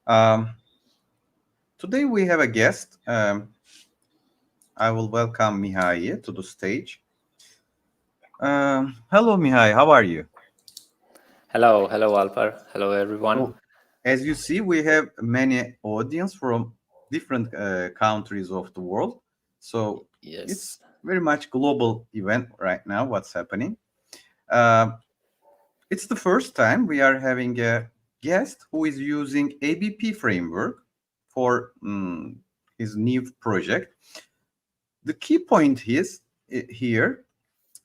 Um, Today we have a guest. I will welcome Mihai to the stage. Hello, Mihai. How are you? Hello, Alper. Hello, everyone. So, as you see, we have many audience from different countries of the world. So Yes, it's very much global event right now. What's happening? Uh, it's the first time we are having a guest who is using ABP framework for his new project. The key point is here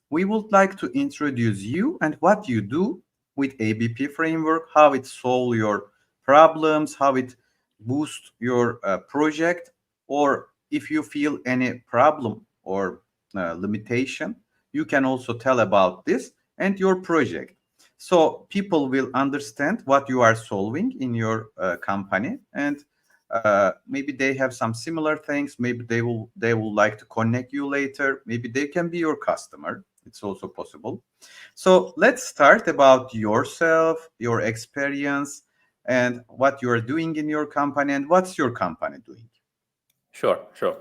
we would like to introduce you and what you do with ABP framework, how it solves your problems, how it boosts your project, or if you feel any problem or limitation, you can also tell about this and your project. So people will understand what you are solving in your company, and maybe they have some similar things. Maybe they will like to connect you later. Maybe they can be your customer. It's also possible. So let's start about yourself, your experience, and what you are doing in your company, and what's your company doing. sure.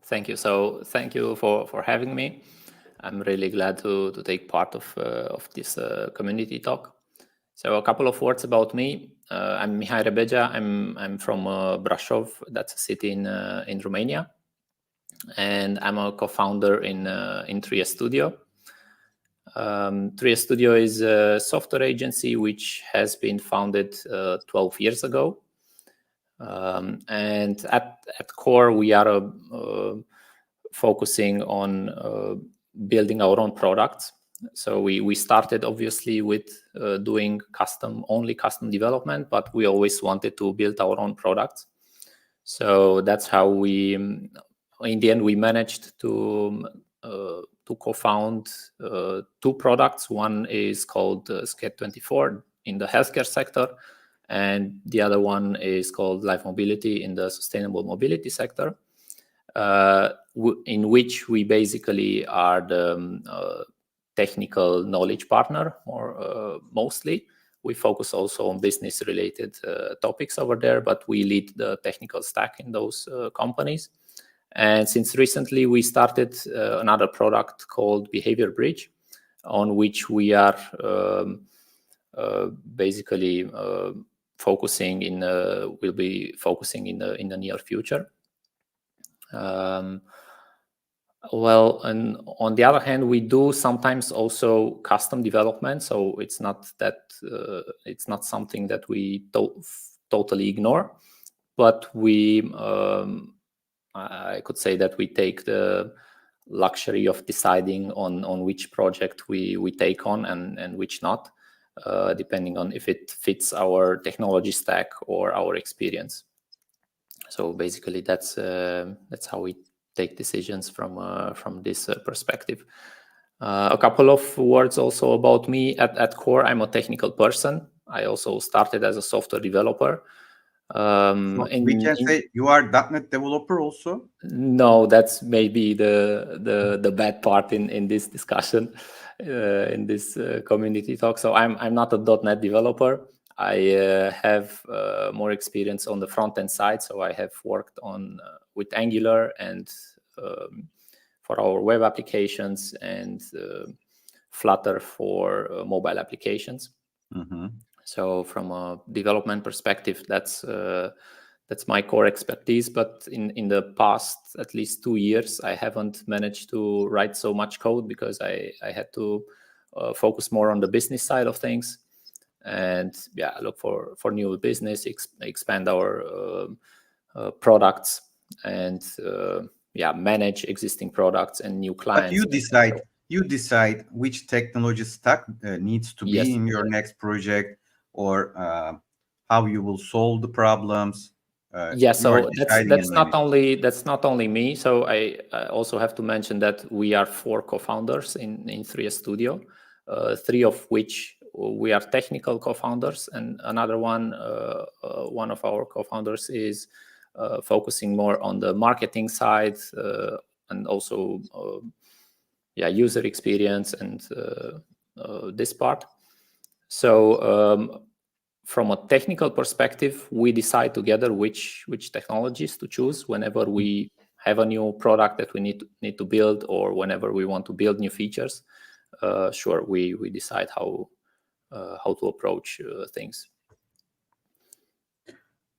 Thank you. So, thank you for having me. I'm really glad to take part of this community talk. So, a couple of words about me. I'm Mihai Rebeja. I'm from Brașov. That's a city in Romania, and I'm a co-founder in Tria Studio. Tria Studio is a software agency which has been founded 12 years ago. And at core, we are focusing on building our own products. So we started obviously with doing custom development, but we always wanted to build our own products. So that's how we, in the end, we managed to co-found two products. One is called Skate24 in the healthcare sector, and the other one is called Life Mobility in the sustainable mobility sector, in which we basically are the technical knowledge partner, or mostly. We focus also on business-related topics over there, but we lead the technical stack in those companies. And since recently, we started another product called Behavior Bridge, on which we are basically focusing in will be focusing in the near future. Well, and on the other hand, we do sometimes also custom development. So it's not something that we totally ignore, but I could say that we take the luxury of deciding on which project we take on and which not, depending on if it fits our technology stack or our experience. So basically, that's how we take decisions from this perspective. A couple of words also about me. At core, I'm a technical person. I also started as a software developer. So we can say you are .NET developer also. No, that's maybe the bad part in this discussion, in this community talk. So I'm not a .NET developer. I have more experience on the front end side. So I have worked on with Angular and for our web applications, and Flutter for mobile applications. Mm-hmm. So from a development perspective, that's my core expertise. But in the past at least 2 years, I haven't managed to write so much code because I had to focus more on the business side of things, and look for new business, expand our products, and manage existing products and new clients. But you decide which technology stack needs to be in your next project, or how you will solve the problems. So that's not only me. So I also have to mention that we are 4 co-founders in Tria Studio, 3 of which we are technical co-founders, and another one of our co-founders is focusing more on the marketing side, and also user experience and this part. So from a technical perspective, we decide together which technologies to choose whenever we have a new product that we need to build, or whenever we want to build new features. Sure, we decide how to approach things.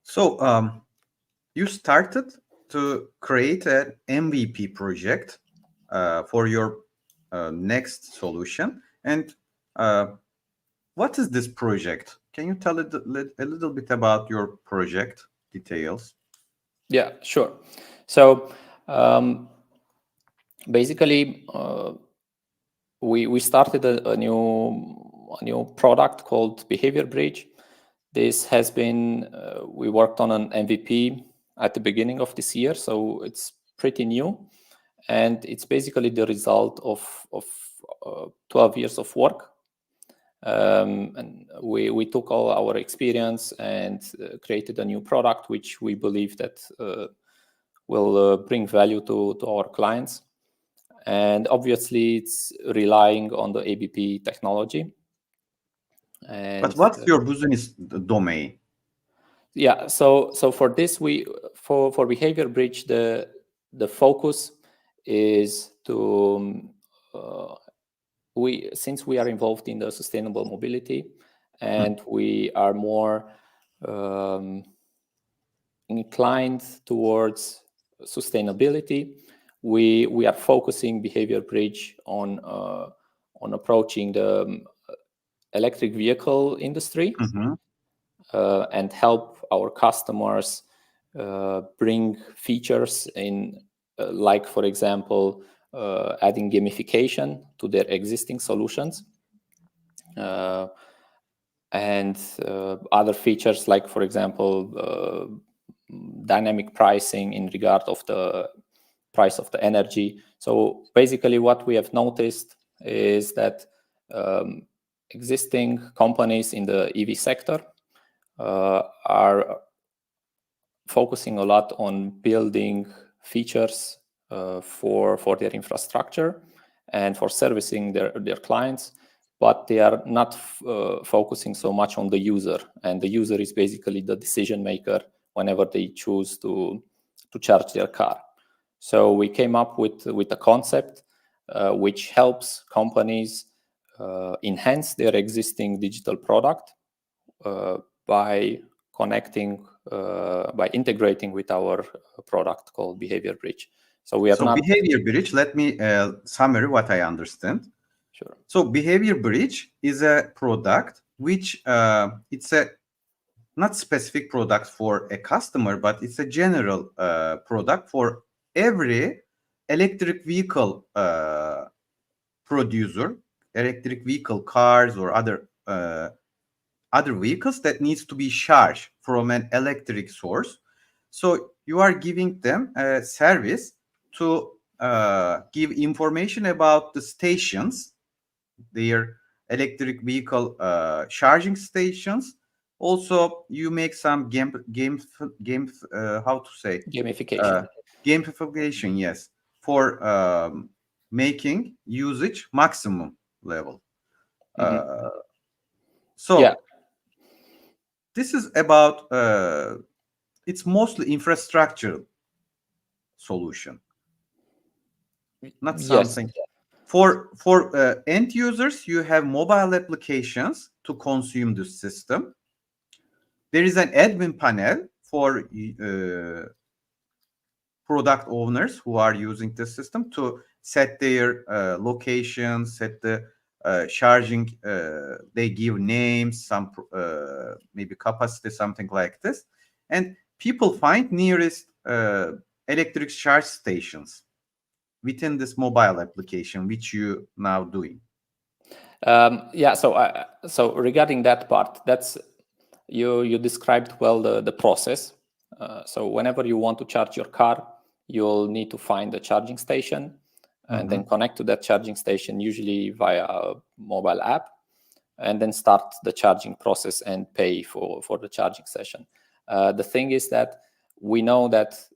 So you started to create an MVP project for your next solution. And what is this project? Can you tell a little bit about your project details? Yeah, sure. So basically, we started a new product called Behavior Bridge. This has been we worked on an MVP at the beginning of this year, so it's pretty new, and it's basically the result of 12 years of work. And we took all our experience and created a new product, which we believe that will bring value to our clients. And obviously, it's relying on the ABP technology. But And what's your business domain? yeah, so for this, for Behavior Bridge, the focus is to since we are involved in the sustainable mobility, and we are more inclined towards sustainability, we are focusing Behavior Bridge on approaching the electric vehicle industry, and help our customers bring features in, like, for example, adding gamification to their existing solutions, and other features like, for example, dynamic pricing in regard of the price of the energy. So basically what we have noticed is that existing companies in the EV sector are focusing a lot on building features for their infrastructure and for servicing their clients, but they are not focusing so much on the user, and the user is basically the decision maker whenever they choose to charge their car. So we came up with a concept which helps companies enhance their existing digital product by connecting, by integrating with our product called Behavior Bridge. So we are So not... Behavior Bridge, let me summary what I understand. Sure. So Behavior Bridge is a product which it's a not specific product for a customer, but it's a general product for every electric vehicle producer, electric vehicle cars or other vehicles that needs to be charged from an electric source. So you are giving them a service to give information about the stations, their electric vehicle charging stations. Also, you make some how to say Gamification. gamification, yes, for making usage maximum level. So Yeah. this is about it's mostly infrastructure solution, not Yes. something for end users. You have mobile applications to consume the system. There is an admin panel for product owners who are using the system to set their location, set the charging. They give names, some maybe capacity, something like this, and people find nearest electric charge stations within this mobile application, which you now doing. Yeah. So regarding that part, that's you described well the process. So whenever you want to charge your car, you'll need to find a charging station and then connect to that charging station, usually via a mobile app, and then start the charging process and pay for the charging session. The thing is that we know that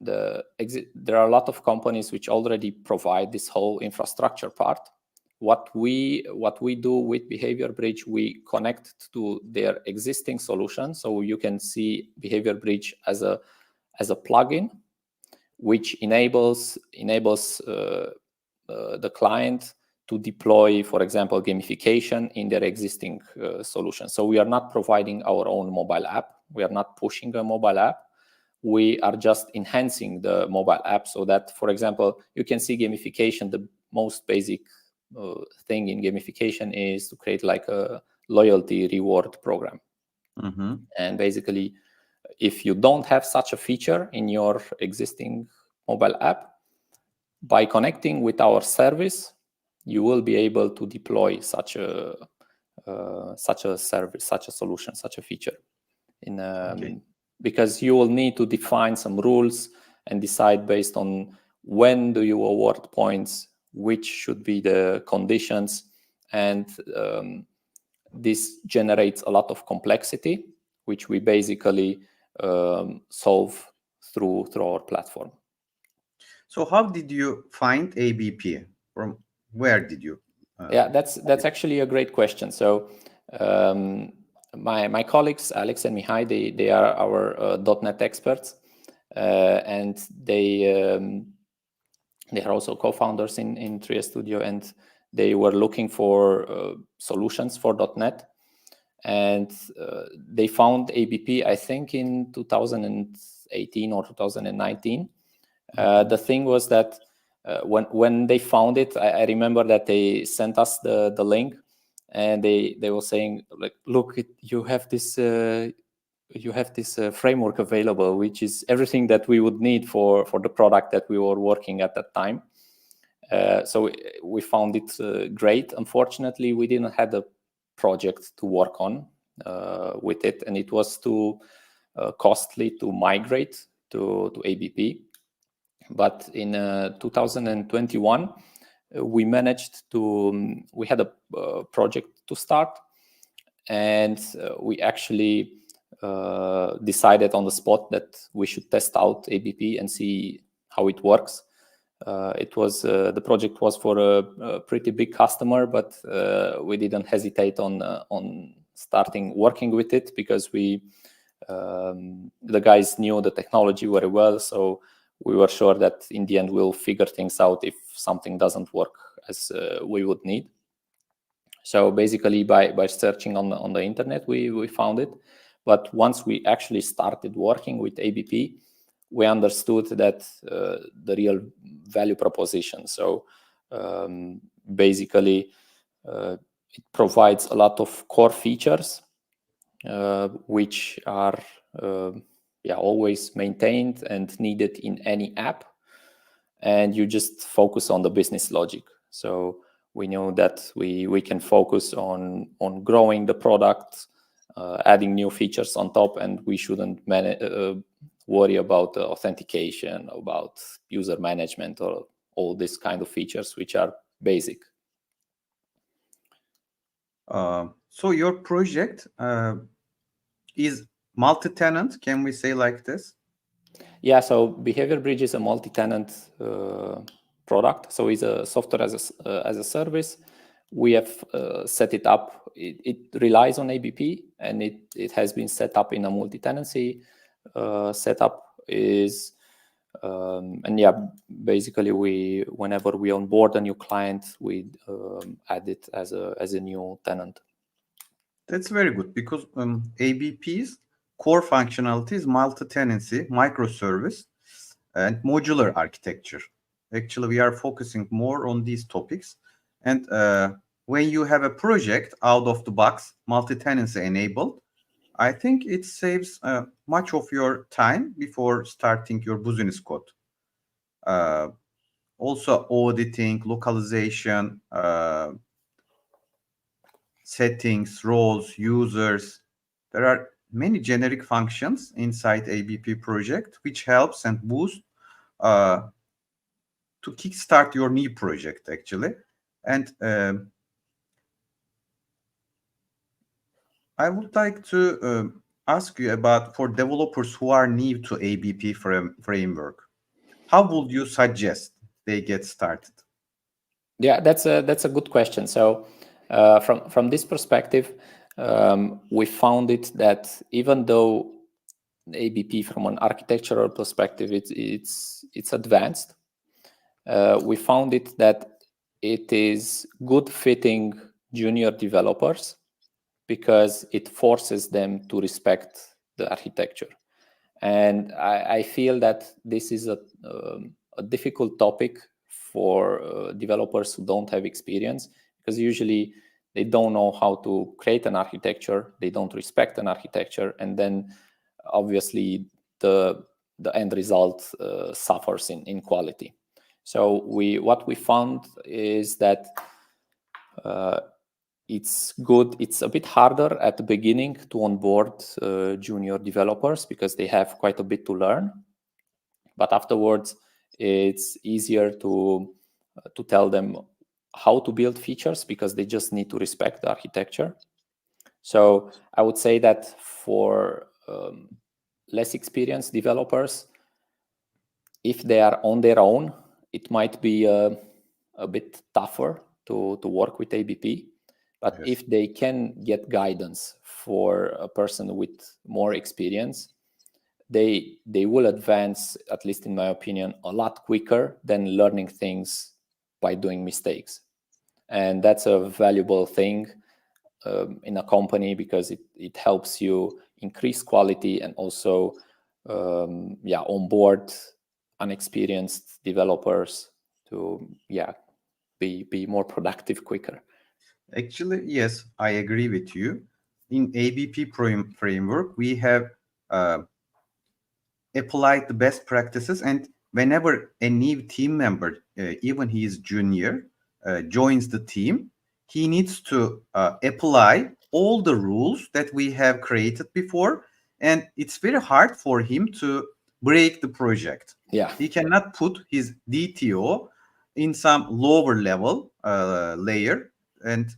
there are a lot of companies which already provide this whole infrastructure part, what we do with Behavior Bridge, we connect to their existing solution. So you can see Behavior Bridge as a plugin, which enables the client to deploy, for example, gamification in their existing solution. So we are not providing our own mobile app. We are not pushing a mobile app. We are just enhancing the mobile app so that, for example, you can see gamification. The most basic thing in gamification is to create like a loyalty reward program. Mm-hmm. And basically, if you don't have such a feature in your existing mobile app, by connecting with our service, you will be able to deploy such a service, such a solution, such a feature. Okay. Because you will need to define some rules and decide based on when do you award points, which should be the conditions, and this generates a lot of complexity, which we basically solve through our platform. So how did you find ABP? From where did you? Yeah, that's actually a great question. So my colleagues Alex and Mihai, they are our .NET experts, and they are also co-founders in Tria Studio, and they were looking for solutions for .NET, and they found ABP, I think, in 2018 or 2019. The thing was that when they found it, I remember that they sent us the link, and they were saying, like, look, you have this framework available, which is everything that we would need for the product that we were working at that time. So we found it great. Unfortunately, we didn't have a project to work on with it, and it was too costly to migrate to ABP. But in 2021, we managed to, we had a project to start, and we actually decided on the spot that we should test out ABP and see how it works. It was the project was for a pretty big customer, but we didn't hesitate on starting working with it because we the guys knew the technology very well, so we were sure that in the end we'll figure things out if something doesn't work as we would need. So basically, by searching on the internet, we found it. But once we actually started working with ABP, we understood that the real value proposition. So basically, it provides a lot of core features which are always maintained and needed in any app, and you just focus on the business logic. So we know that we can focus on growing the product, adding new features on top, and we shouldn't worry about authentication, about user management, or all these kind of features which are basic. So your project is multi-tenant, can we say like this? Yeah, so Behavior Bridge is a multi-tenant product. So it's a software as a service. We have set it up. It relies on ABP, and it has been set up in a multi-tenancy setup. Is and yeah, basically whenever we onboard a new client, we add it as a new tenant. That's very good because ABP's core functionality is multi-tenancy, microservice, and modular architecture. Actually, we are focusing more on these topics. And when you have a project out of the box, multi-tenancy enabled, I think it saves much of your time before starting your business code. Also, auditing, localization, settings, roles, users. There are many generic functions inside ABP project, which helps and boosts to kickstart your new project, actually. And I would like to ask you about for developers who are new to ABP framework, how would you suggest they get started? Yeah, that's a good question. So from this perspective, we found it that even though ABP from an architectural perspective it's advanced, we found it that it is good fitting junior developers because it forces them to respect the architecture. And I feel that this is a difficult topic for developers who don't have experience, because usually they don't know how to create an architecture, they don't respect an architecture, and then obviously the end result suffers in quality. So what we found is that it's good. It's a bit harder at the beginning to onboard junior developers because they have quite a bit to learn. But afterwards, it's easier to tell them how to build features because they just need to respect the architecture. So I would say that for less experienced developers, if they are on their own, it might be a bit tougher to work with ABP. But Yes. if they can get guidance for a person with more experience, they will advance, at least in my opinion, a lot quicker than learning things by doing mistakes. And that's a valuable thing in a company because it helps you increase quality and also onboard unexperienced developers to be more productive quicker. Actually, yes, I agree with you. In ABP framework, we have uh, applied the best practices, and whenever a new team member, even he is junior, joins the team, he needs to apply all the rules that we have created before, and it's very hard for him to break the project. Yeah. He cannot put his DTO in some lower level layer and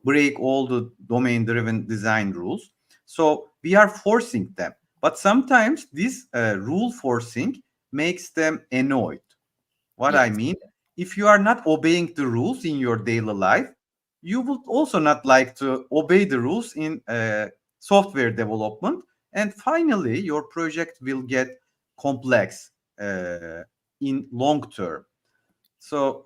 break all the domain driven design rules. So we are forcing them, but sometimes this rule forcing makes them annoyed. What I Yes. mean, if you are not obeying the rules in your daily life, you would also not like to obey the rules in software development. And finally, your project will get complex in long term. So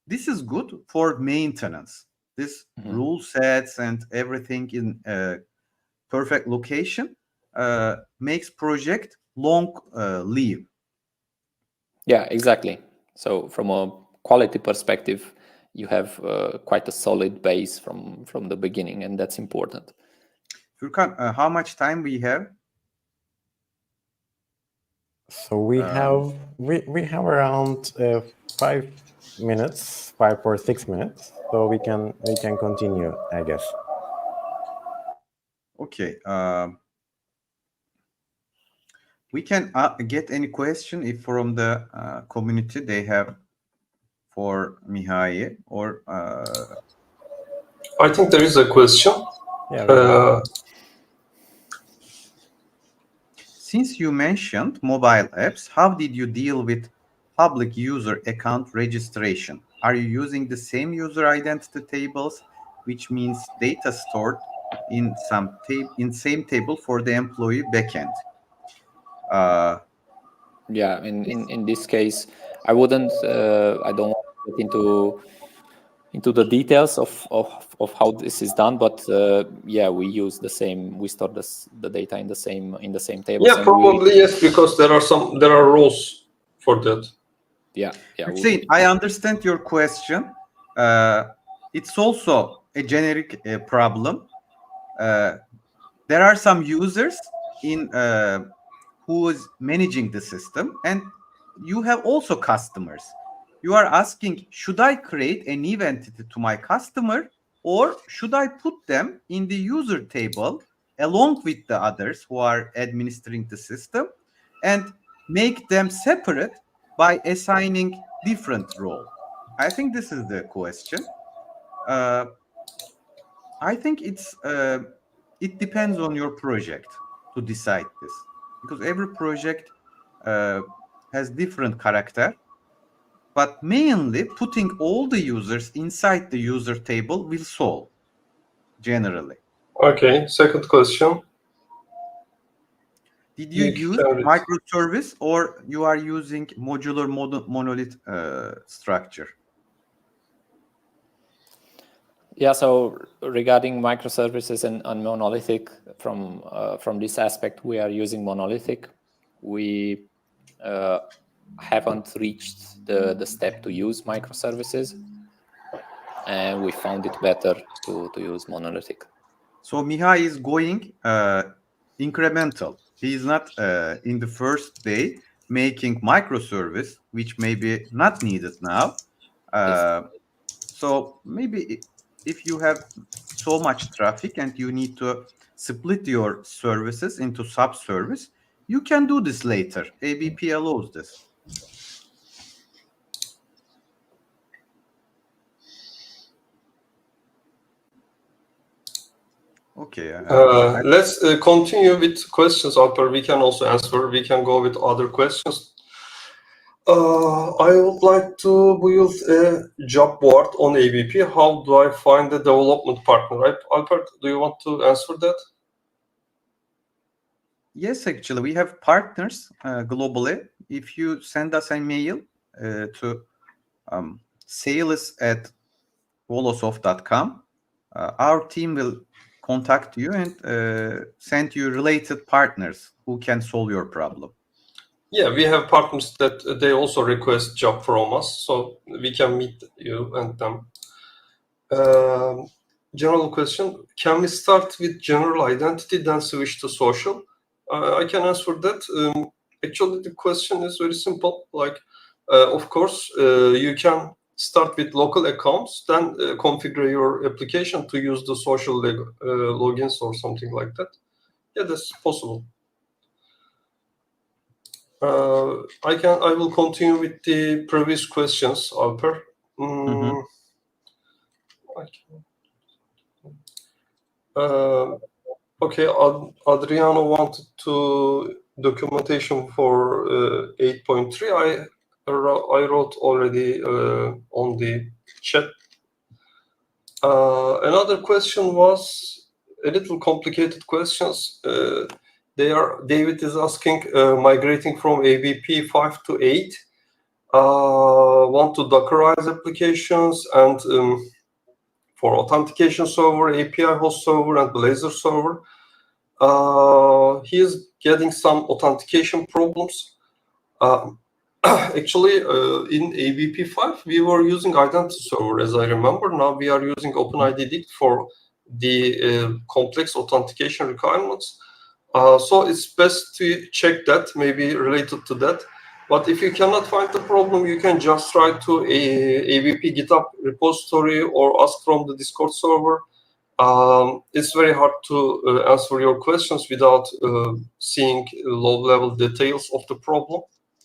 this is good for maintenance. This Mhm. rule sets and everything in perfect location makes project long live. Yeah, exactly. So from a quality perspective, you have quite a solid base from the beginning, and that's important. Furkan, how much time we have? So we have around 5 minutes, 5 or 6 minutes. So we can continue, I guess. Okay. We can get any question if from the community they have for Mihai or I think there is a question. Yeah, we have. since you mentioned mobile apps, how did you deal with public user account registration? Are you using the same user identity tables, which means data stored in same table for the employee backend? Uh, Yeah, in this case, I wouldn't. I don't want to get into the details of how this is done, but yeah, we use the same. We store the data in the same tables, Yeah, and we probably yes, because there are rules for that. yeah. Hussein, I understand your question. Uh, it's also a generic problem. Uh, there are some users in who is managing the system, and you have also customers. You are asking, should I create a new entity to my customer, or should I put them in the user table along with the others who are administering the system and make them separate by assigning different role? I think this is the question. Uh, I think it depends on your project to decide this, because every project uh, has different character. but mainly putting all the users inside the user table will solve generally. Okay, second question. Did you use microservice or you are using modular monolith structure? Yeah, so regarding microservices and monolithic, from this aspect, we are using monolithic. We haven't reached the step to use microservices, and we found it better to use monolithic. So Mihai is going incremental. He is not in the first day making microservice, which may be not needed now. Yes. So maybe if you have so much traffic and you need to split your services into sub-service, you can do this later. ABP allows this. Okay. Let's continue with questions, Alper. We can also answer. We can go with other questions. I would like to build a job board on ABP. How do I find a development partner? Right, Alper, do you want to answer that? Yes, actually, we have partners globally. If you send us a mail to sales@volosoft.com, our team will contact you and send you related partners who can solve your problem. Yeah, we have partners that they also request job from us, so we can meet you and them. General question: can we start with general identity, then switch to social? I can answer that. Actually, the question is very simple. Like, of course, you can start with local accounts, then configure your application to use the social logins or something like that. Yeah, that's possible. I will continue with the previous questions, Alper. Okay, Adriano wanted to documentation for 8.3. I wrote already on the chat. Another question was a little complicated questions. David is asking, migrating from ABP 5 to 8, want to Dockerize applications and for authentication server, API host server, and Blazor server. He is getting some authentication problems. Actually, in ABP 5, we were using identity server, as I remember. Now we are using OpenID for the complex authentication requirements. So it's best to check that, maybe related to that. But if you cannot find the problem, you can just write to a ABP GitHub repository or ask from the Discord server. It's very hard to answer your questions without seeing low-level details of the problem.